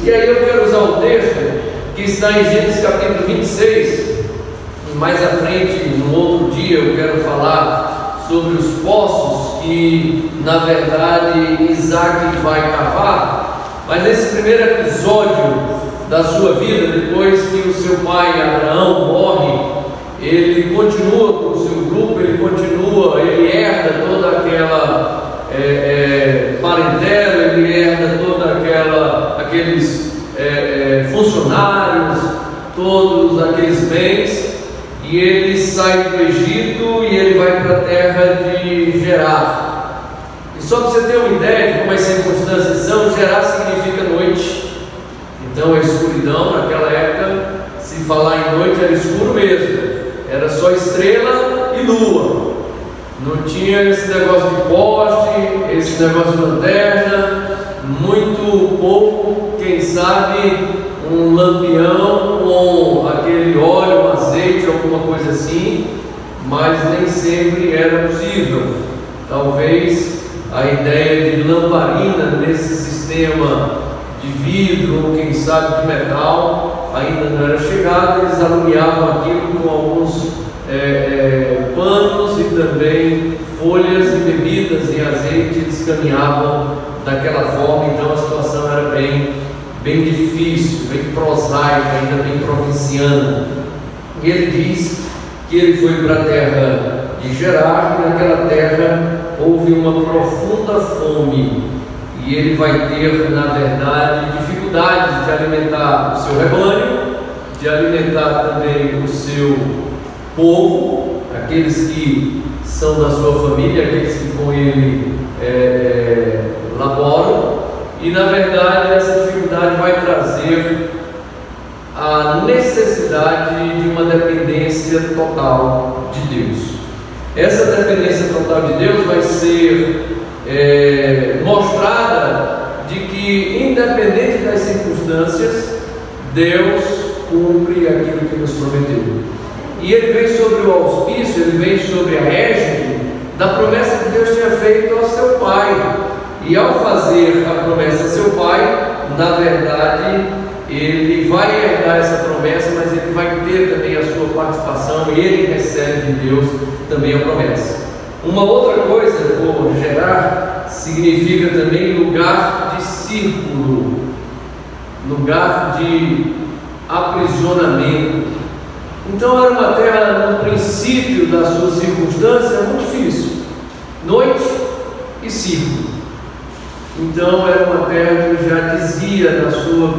E aí eu quero usar um texto que está em Gênesis capítulo 26. Mais à frente, no outro dia, eu quero falar sobre os poços que, na verdade, Isaac vai cavar. Mas nesse primeiro episódio da sua vida, depois que o seu pai Abraão morre, ele continua com o seu grupo, ele herda toda aquela parentela, ele herda toda aqueles funcionários, todos aqueles bens, e ele sai do Egito e ele vai para a terra de Gerar. E só para você ter uma ideia de como as circunstâncias são, Gerar significa noite. Então a escuridão naquela época, se falar em noite, era escuro mesmo, era só estrela e lua, não tinha esse negócio de poste, esse negócio de lanterna, muito pouco, quem sabe um lampião com aquele óleo, um azeite, alguma coisa assim, mas nem sempre era possível. Talvez a ideia de lamparina nesse sistema de vidro, ou quem sabe de metal, ainda não era chegada. Eles alumiavam aquilo com alguns panos e também folhas e bebidas em azeite. Eles caminhavam daquela forma, então a situação era bem difícil, bem prosaica, ainda bem provinciana. E ele diz que ele foi para a terra de Gerar, e naquela terra houve uma profunda fome. E ele vai ter, na verdade, dificuldades de alimentar o seu rebanho, de alimentar também o seu povo, aqueles que são da sua família, aqueles que com ele laboram. E, na verdade, essa dificuldade vai trazer a necessidade de uma dependência total de Deus. Essa dependência total de Deus vai ser mostrada de que, independente das circunstâncias, Deus cumpre aquilo que nos prometeu. E ele vem sobre o auspício, ele vem sobre a égide da promessa que Deus tinha feito ao seu pai. E ao fazer a promessa a seu pai, na verdade, ele vai herdar essa promessa, mas ele vai ter também a sua participação, e ele recebe de Deus também a promessa. Uma outra coisa, por Gerar, significa também lugar de círculo, lugar de aprisionamento. Então era uma terra, no princípio da sua circunstância, muito difícil, noite e círculo. Então era uma terra que já dizia na sua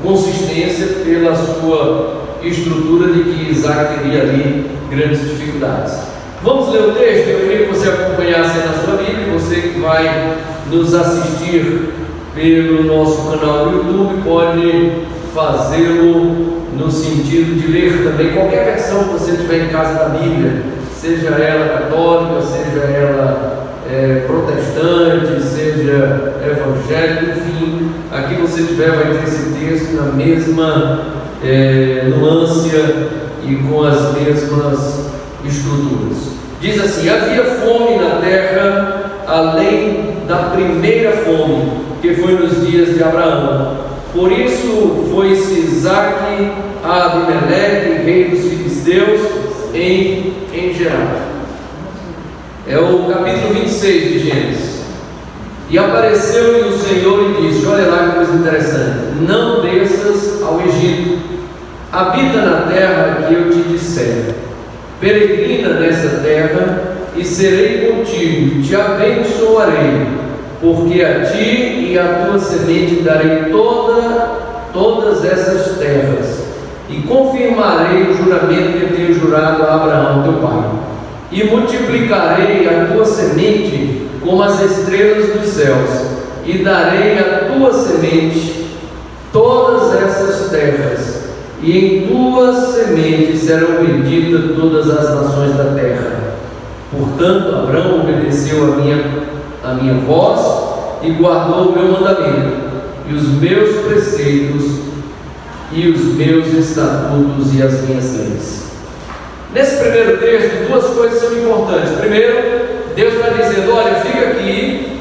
consistência, pela sua estrutura, de que Isaac teria ali grandes dificuldades. Vamos ler o texto? Eu queria que você acompanhasse na sua Bíblia. Você que vai nos assistir pelo nosso canal do YouTube pode fazê-lo no sentido de ler também qualquer versão que você tiver em casa da Bíblia, seja ela católica, seja ela protestante, seja evangélica, enfim, aqui você tiver vai ter esse texto na mesma nuância e com as mesmas estruturas. Diz assim: havia fome na terra, além da primeira fome, que foi nos dias de Abraão. Por isso foi-se Isaque a Abimeleque, rei dos filisteus, em Gerar. É o capítulo 26 de Gênesis. E apareceu-lhe o Senhor e disse: olha lá que coisa interessante, não desças ao Egito, habita na terra que eu te disser, peregrina nessa terra, e serei contigo, e te abençoarei, porque a ti e à tua semente darei todas essas terras, e confirmarei o juramento que tenho jurado a Abraão teu pai, e multiplicarei a tua semente como as estrelas dos céus, e darei à tua semente todas essas terras, e em tua semente serão benditas todas as nações da terra. Portanto, Abraão obedeceu a minha voz e guardou o meu mandamento, e os meus preceitos, e os meus estatutos e as minhas leis. Nesse primeiro texto, duas coisas são importantes. Primeiro, Deus está dizendo: olha, fica aqui,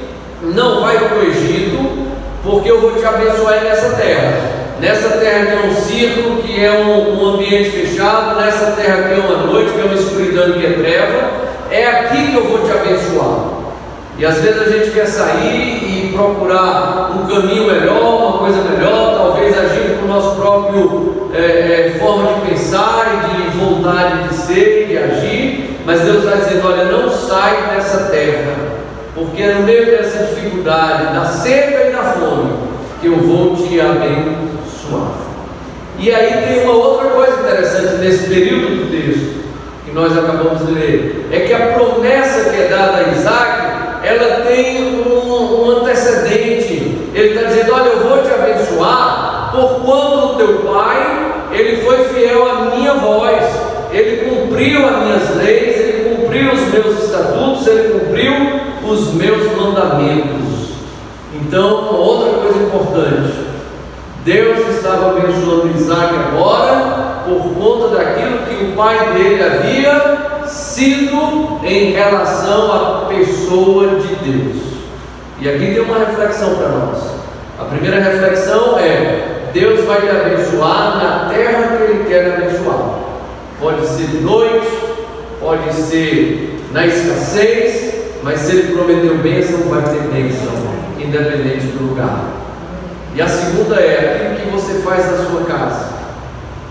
não vai para o Egito, porque eu vou te abençoar nessa terra. Nessa terra que é um círculo, que é um ambiente fechado, nessa terra que é uma noite, que é uma escuridão, que é treva, é aqui que eu vou te abençoar. E às vezes a gente quer sair e procurar um caminho melhor, uma coisa melhor, talvez agindo com o nosso próprio forma de pensar e de vontade de ser e de agir, mas Deus está dizendo: olha, não sai dessa terra, porque é no meio dessa dificuldade, da seca e da fome, que eu vou te abençoar. E aí tem uma outra coisa interessante nesse período do texto que nós acabamos de ler, é que a promessa que é dada a Isaac, ela tem um antecedente. Ele está dizendo: olha, eu vou te abençoar, porquanto o teu pai, ele foi fiel à minha voz, ele cumpriu as minhas leis, ele cumpriu os meus estatutos, ele cumpriu os meus mandamentos. Então, outra coisa importante, Deus estava abençoando Isaac agora por conta daquilo que o pai dele havia sido em relação à pessoa de Deus. E aqui tem uma reflexão para nós. A primeira reflexão é: Deus vai te abençoar na terra que Ele quer abençoar. Pode ser de noite, pode ser na escassez, mas se Ele prometeu bênção, vai ter bênção, independente do lugar. E a segunda é aquilo que você faz na sua casa,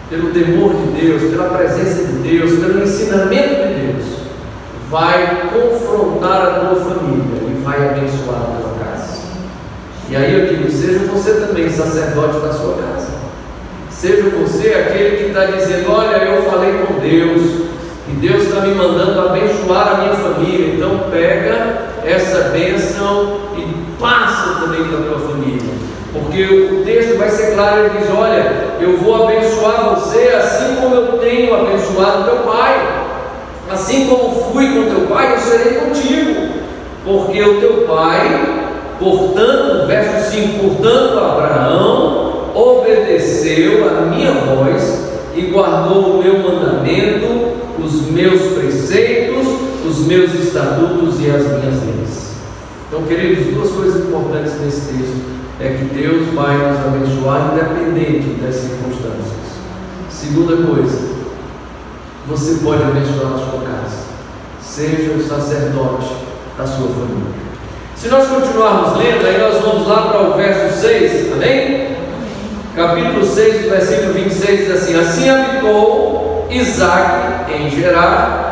pelo temor de Deus, pela presença de Deus, pelo ensinamento de Deus, vai confrontar a tua família e vai abençoar a tua casa. E aí eu digo: seja você também sacerdote da sua casa, seja você aquele que está dizendo: olha, eu falei com Deus e Deus está me mandando abençoar a minha família, então pega essa bênção e passa também para a tua família. Porque o texto vai ser claro, ele diz: olha, eu vou abençoar você assim como eu tenho abençoado teu pai. Assim como fui com teu pai, eu serei contigo. Porque o teu pai, portanto, verso 5, portanto Abraão obedeceu a minha voz e guardou o meu mandamento, os meus preceitos, os meus estatutos e as minhas leis. Então, queridos, duas coisas importantes nesse texto é que Deus vai nos abençoar independente das circunstâncias. Segunda coisa, você pode abençoar a sua casa, seja o sacerdote da sua família. Se nós continuarmos lendo, aí nós vamos lá para o verso 6, amém? Capítulo 6, versículo 26 diz assim: assim habitou Isaac em Gerar,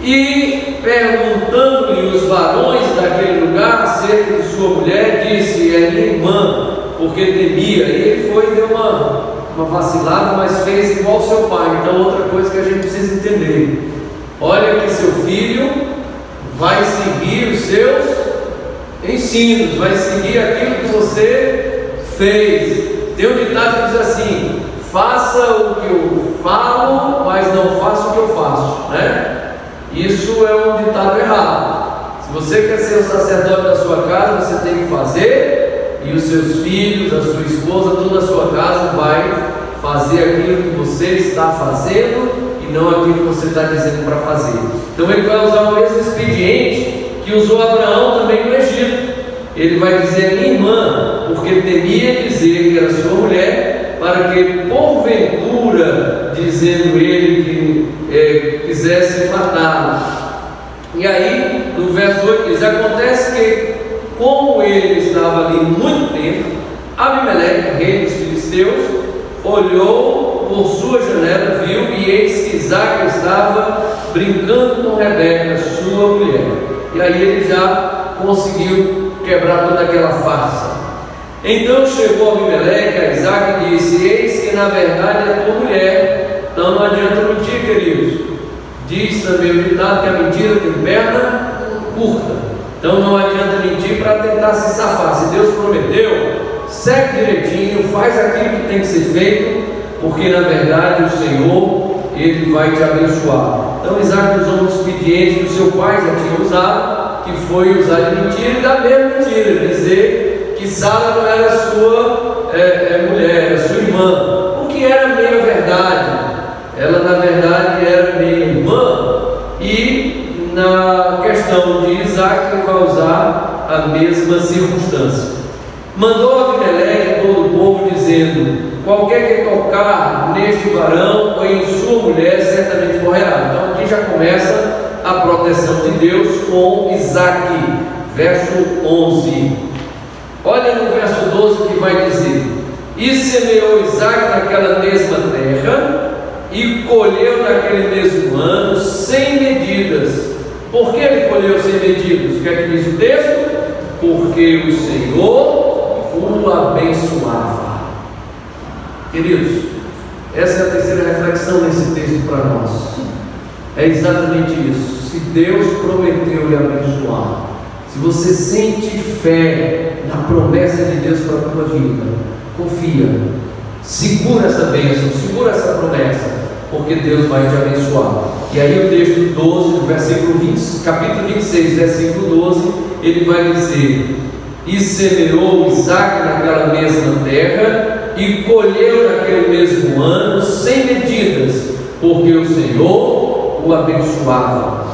e perguntando-lhe os varões daquele lugar acerca de sua mulher, disse: é minha irmã, porque temia. E ele foi e deu uma vacilada, mas fez igual seu pai. Então, outra coisa que a gente precisa entender: olha que seu filho vai seguir os seus ensinos, vai seguir aquilo que você fez. Tem um ditado que diz assim: faça o que eu falo, mas não faça o que eu faço, né? Isso é um ditado errado. Se você quer ser o sacerdote da sua casa, você tem que fazer, e os seus filhos, a sua esposa, toda a sua casa vai fazer aquilo que você está fazendo e não aquilo que você está dizendo para fazer. Então ele vai usar o mesmo expediente que usou Abraão também no Egito. Ele vai dizer: minha irmã, porque temia dizer que era sua mulher, para que porventura, dizendo ele que quisesse matá-lo. E aí no verso 8 diz: acontece que, como ele estava ali muito tempo, Abimeleque, rei dos filisteus, olhou por sua janela, viu, e eis que Isaac estava brincando com Rebeca, sua mulher. E aí ele já conseguiu quebrar toda aquela farsa. Então chegou Abimeleque a Isaac e disse: eis que na verdade é tua mulher. Então não adianta mentir, queridos. Diz também o ditado que a mentira tem perna curta. Então não adianta mentir para tentar se safar. Se Deus prometeu, segue direitinho, faz aquilo que tem que ser feito, porque na verdade o Senhor, Ele vai te abençoar. Então Isaac usou um expediente que o seu pai já tinha usado, que foi usar de mentira e da mesma mentira, dizer que Sara não era sua mulher, era sua irmã, o que era meia verdade. Ela na verdade era meia irmã. E na questão de Isaac ele vai usar a mesma circunstância. Mandou Abimeleque a todo o povo, dizendo: qualquer que tocar neste varão ou em sua mulher, certamente morrerá. Então aqui já começa a proteção de Deus com Isaque, verso 11. Olha no verso 12 que vai dizer: e semeou Isaque naquela mesma terra, e colheu naquele mesmo ano, sem medidas. Por que ele colheu sem medidas? O que é que diz o texto? Porque o Senhor o abençoava. Queridos, essa é a terceira reflexão nesse texto para nós. É exatamente isso. Se Deus prometeu lhe abençoar, se você sente fé na promessa de Deus para a tua vida, confia, segura essa bênção, segura essa promessa, porque Deus vai te abençoar. E aí o texto 12, versículo 20, capítulo 26, versículo 12, ele vai dizer: e semeou Isaque naquela mesma terra, e colheu naquele mesmo ano, sem medidas, porque o Senhor o abençoava.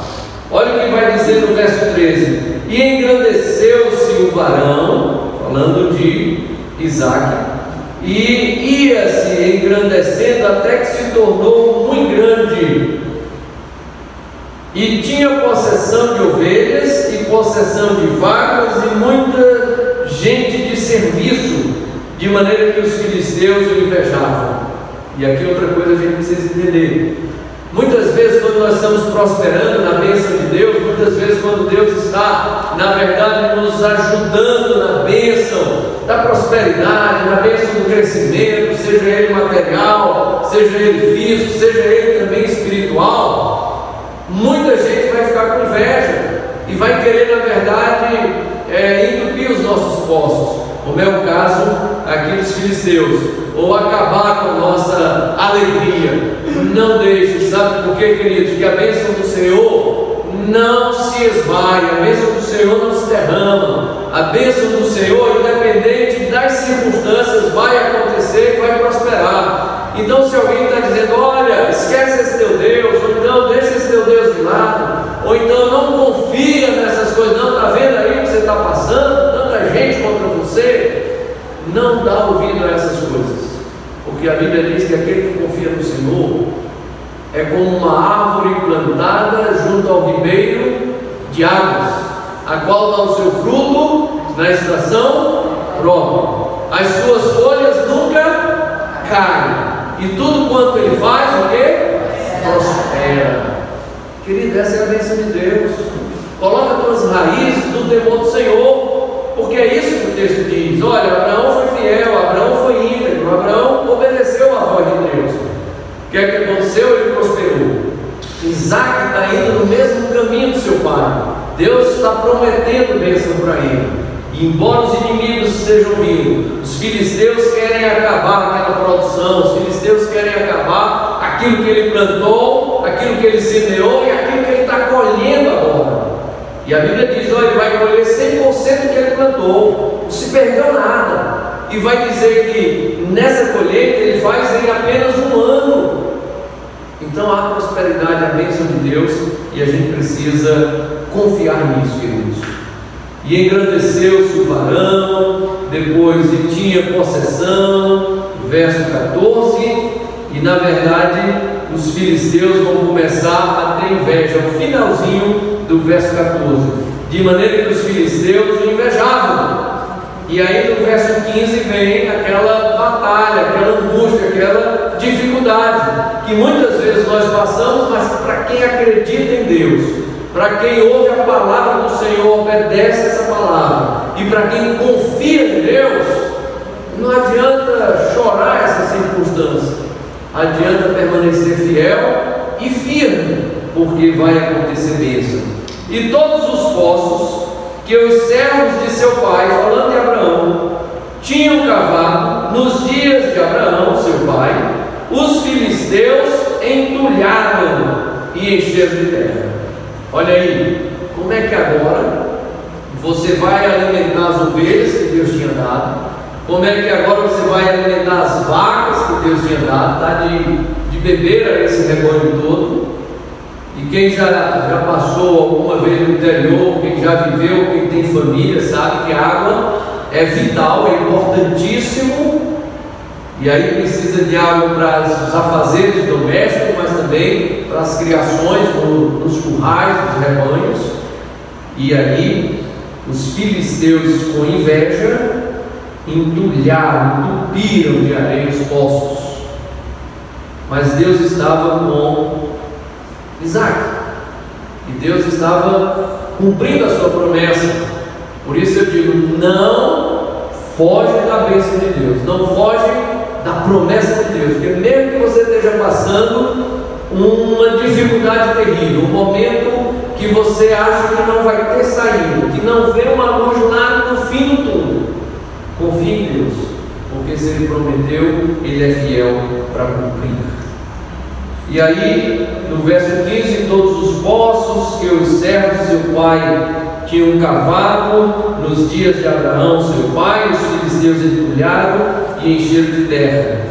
Olha o que vai dizer no verso 13: e engrandeceu-se o varão, falando de Isaque, e ia-se engrandecendo até que se tornou muito grande, e tinha possessão de ovelhas e possessão de vacas e muita gente de serviço, de maneira que os filisteus o invejavam. E aqui outra coisa a gente precisa entender: muitas vezes quando nós estamos prosperando na bênção de Deus, muitas vezes quando Deus está, na verdade, nos ajudando na bênção da prosperidade, na bênção do crescimento, seja ele material, seja ele físico, seja ele também espiritual, muita gente vai ficar com inveja e vai querer, na verdade, entupir os nossos poços, como é o caso aqui dos filisteus, ou acabar com a nossa alegria. Não deixe, sabe por quê, queridos? Que a bênção do Senhor não se esvai, a bênção do Senhor não se derrama, a bênção do Senhor, independente das circunstâncias, vai acontecer e vai prosperar. Então, se alguém está dizendo: olha, esquece esse teu Deus, ou então deixa esse teu Deus de lado, ou então não confia nessas coisas, não, está vendo aí o que você está passando, tanta gente contra você, não dá ouvido a essas coisas, porque a Bíblia diz que aquele que confia no Senhor é como uma árvore plantada junto ao ribeiro de águas, a qual dá o seu fruto na estação própria, as suas folhas nunca caem, e tudo quanto ele faz, o que? Prospera. Querido, essa é a bênção de Deus. Coloca as tuas raízes no temor do Senhor, porque é isso que o texto diz. Olha, Abraão foi fiel, Abraão foi íntegro, Abraão obedeceu à voz de Deus. O que é que aconteceu? Ele prosperou. Isaque está indo no mesmo caminho do seu pai. Deus está prometendo bênção para ele. E embora os inimigos estejam vindo, os filisteus querem acabar aquela produção, os filisteus querem acabar aquilo que ele plantou, aquilo que ele semeou e aquilo que ele está colhendo agora. E a Bíblia diz: olha, ele vai colher 100% do que ele plantou, não se perdeu nada. E vai dizer que nessa colheita ele faz em apenas um ano. Então há prosperidade, a bênção de Deus, e a gente precisa confiar nisso, queridos. E engrandeceu-se o varão, depois e tinha possessão, verso 14, e na verdade os filisteus vão começar a ter inveja, o finalzinho do verso 14, de maneira que os filisteus o invejavam. E aí no verso 15 vem aquela batalha, aquela angústia, aquela dificuldade que muitas vezes nós passamos, mas para quem acredita em Deus, para quem ouve a palavra do Senhor, obedece essa palavra, e para quem confia em Deus, não adianta chorar essa circunstância, adianta permanecer fiel e firme, porque vai acontecer bênção. E todos os poços que os servos de seu pai, falando de Abraão, tinham cavado nos dias de Abraão, seu pai, os filisteus entulharam e encheram de terra. Olha aí, como é que agora você vai alimentar as ovelhas que Deus tinha dado? Como é que agora você vai alimentar as vacas que Deus tinha dado? Tá de beber a esse rebanho todo. E quem já passou alguma vez no interior, quem já viveu, quem tem família, sabe que a água é vital, é importantíssimo, e aí precisa de água para os afazeres domésticos, mas também para as criações nos currais, nos rebanhos. E aí os filisteus, com inveja, entupiram de areia os poços. Mas Deus estava com Isaac, e Deus estava cumprindo a sua promessa. Por isso eu digo, não foge da bênção de Deus, não foge da promessa de Deus, porque mesmo que você esteja passando uma dificuldade terrível, um momento que você acha que não vai ter saída, que não vê uma luz lá no fim do túnel, confie em Deus, porque se Ele prometeu, Ele é fiel para cumprir. E aí, no verso 15, todos os poços que os servos de seu pai tinham cavado nos dias de Abraão, seu pai, os filisteus entulharam e encheram de terra.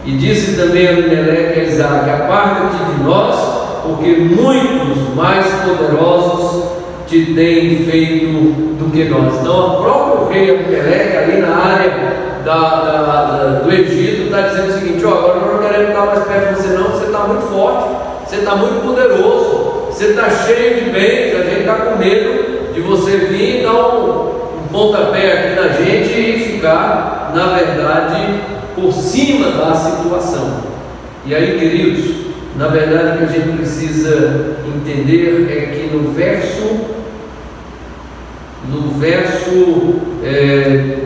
E disse também a Abimeleque a Isaac: aparta-te de nós, porque muitos mais poderosos te têm feito do que nós. Então, o próprio rei Abimeleque, ali na área do Egito, está dizendo o seguinte: agora nós não queremos estar mais perto de você não, você está muito forte, você está muito poderoso, você está cheio de bens, a gente está com medo de você vir e dar um pontapé aqui na gente e ficar, na verdade, por cima da situação. E aí, queridos, na verdade o que a gente precisa entender é que no verso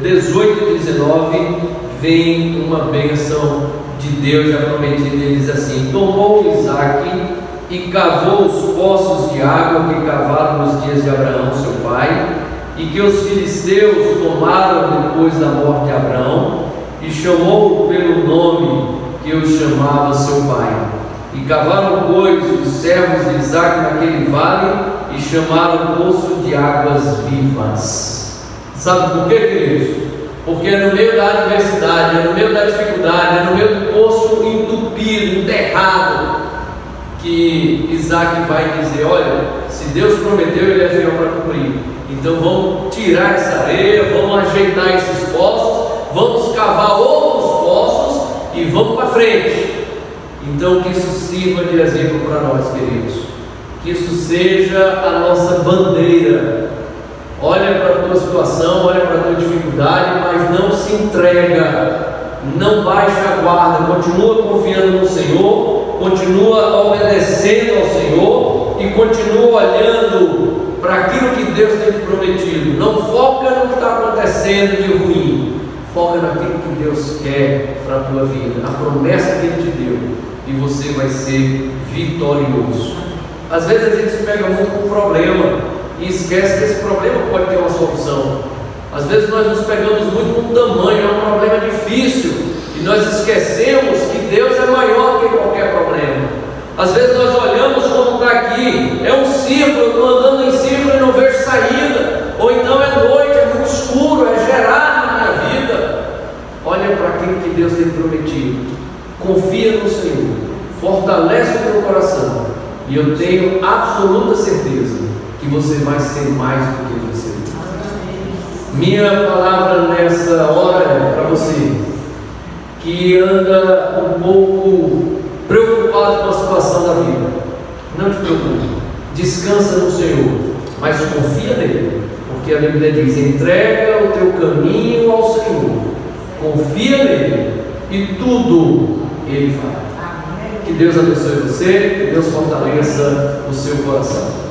18 e 19 vem uma bênção de Deus já prometida. Ele diz assim: tomou Isaac e cavou os poços de água que cavaram nos dias de Abraão seu pai, e que os filisteus tomaram depois da morte de Abraão, e chamou-o pelo nome que os chamava seu pai. E cavaram, pois, os servos de Isaac naquele vale, e chamaram o poço de águas vivas. Sabe por quê, queridos? Porque é no meio da adversidade, é no meio da dificuldade, é no meio do poço entupido, enterrado, que Isaac vai dizer: olha, se Deus prometeu, Ele é fiel para cumprir. Então vamos tirar essa areia, vamos ajeitar esses poços, vamos cavar outros poços e vamos para frente. Então que isso sirva de exemplo para nós, queridos, que isso seja a nossa bandeira. Olha para a tua situação, olha para a tua dificuldade, mas não se entrega, não baixa a guarda, continua confiando no Senhor, continua obedecendo ao Senhor e continua olhando para aquilo que Deus tem te prometido. Não foca no que está acontecendo de ruim, foca naquilo que Deus quer para a tua vida, a promessa que Ele te deu, e você vai ser vitorioso. Às vezes a gente se pega muito com um problema e esquece que esse problema pode ter uma solução. Às vezes nós nos pegamos muito com o tamanho, é um problema difícil, e nós esquecemos que Deus é maior do que qualquer problema. Às vezes nós olhamos como está aqui, é um círculo, eu estou andando em círculo e não vejo saída, ou então é noite, é muito escuro, é gerado na minha vida. Olha para aquilo que Deus tem prometido, confia no Senhor, fortalece o teu coração, e eu tenho absoluta certeza que você vai ser mais do que você. Minha palavra nessa hora é para você que anda um pouco preocupado com a situação da vida. Não te preocupe, descansa no Senhor, mas confia nele, porque a Bíblia diz: entrega o teu caminho ao Senhor, confia nele e tudo Ele fará. Que Deus abençoe você, que Deus fortaleça o seu coração.